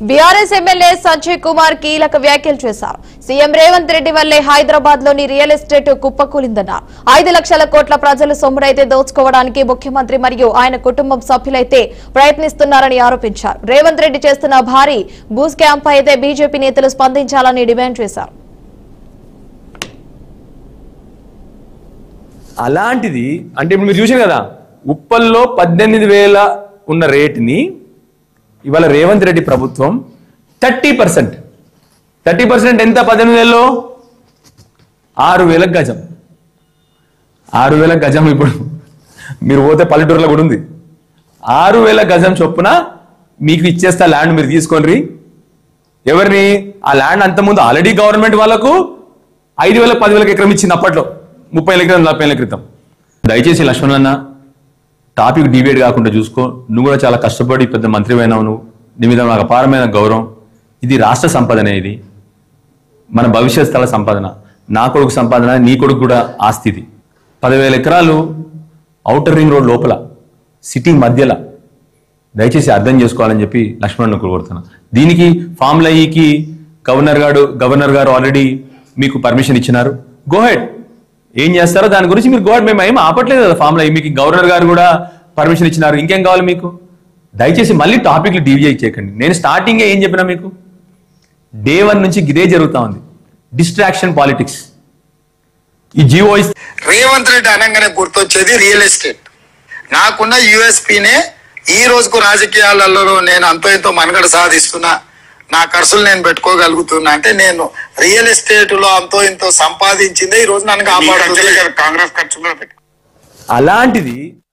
BRS MLA Sanjay Kumar కీలక వ్యాఖ్యలు చేశారు. సీఎం రేవంత్ రెడ్డి వల్లే హైదరాబాద్ లోని రియల్ ఎస్టేట్ కుప్పకూలిందన్నారు. 5 లక్షల కోట్ల ప్రజల సొమ్మునైతే దోచుకోవడానికి ముఖ్యమంత్రి మరియు ఆయన కుటుంబం సభ్యులైతే ప్రయత్నిస్తున్నారని ఆరోపించారు. రేవంత్ రెడ్డి చేస్తున్న భారీ భూ స్కామ్ పై అయితే బీజేపీ నేతలు స్పందించాలని డిమాండ్ చేశారు. అలాంటిది అంటే ఇప్పుడు మీరు చూసారు కదా, ఉప్పల్లో 18,000 ఉన్న రేటుని ఇవాళ రేవంత్ రెడ్డి ప్రభుత్వం 30% ఎంత? 18,000లో 6,000 గజం. 6,000 గజం ఇప్పుడు మీరు పోతే పల్లెటూరులో కూడా ఉంది. 6,000 గజం చొప్పున మీకు ఇచ్చేస్తా ల్యాండ్, మీరు తీసుకోండి. ఎవరిని? ఆ ల్యాండ్ అంతకుముందు ఆల్రెడీ గవర్నమెంట్ వాళ్ళకు 5,000 10,000 ఎకరం ఇచ్చింది అప్పట్లో, 30 ఎకరం 40 ఏళ్ల క్రితం. దయచేసి లక్ష్మణ్ టాపిక్ డిబేట్ కాకుండా చూసుకో. నువ్వు కూడా చాలా కష్టపడి పెద్ద మంత్రి అయినావు, నువ్వు నీ మీద నాకు అపారమైన గౌరవం. ఇది రాష్ట్ర సంపాదన, ఇది మన భవిష్యత్ స్థల సంపాదన. నా కొడుకు సంపాదన, నీ కొడుకు కూడా ఆస్తి. ఇది 10,000 ఎకరాలు ఔటర్ రింగ్ రోడ్ లోపల, సిటీ మధ్యలో. దయచేసి అర్థం చేసుకోవాలని చెప్పి లక్ష్మణ్ కోరుతున్నా. దీనికి ఫామ్ల ఈకి గవర్నర్ గారు ఆల్రెడీ మీకు పర్మిషన్ ఇచ్చినారు. గో హెడ్, ఏం చేస్తారో దాని గురించి మీరు గోడ్. మేము ఏం ఆపట్లేదు కదా ఫామ్లో, మీకు గవర్నర్ గారు కూడా పర్మిషన్ ఇచ్చినారు. ఇంకేం కావాలి మీకు? దయచేసి మళ్ళీ టాపిక్లు డీవియేట్ చేయకండి. నేను స్టార్టింగే ఏం చెప్పినా మీకు, డే 1 నుంచి ఇదే జరుగుతా ఉంది, డిస్ట్రాక్షన్ పాలిటిక్స్. ఈ జియో రేవంత్ రెడ్డి అనగానే గుర్తొచ్చేది రియల్ ఎస్టేట్. నాకున్న యూఎస్పీనే ఈ రోజుకు రాజకీయాలలో నేను అంతో ఎంతో మనుగడ సాధిస్తున్నా, నా ఖర్చులు నేను పెట్టుకోగలుగుతున్నా అంటే నేను రియల్ ఎస్టేట్ లో అంతో ఎంతో సంపాదించిందే ఈ రోజు నన్ను కాపాడుతుంది. కాంగ్రెస్ ఖర్చులో అలాంటిది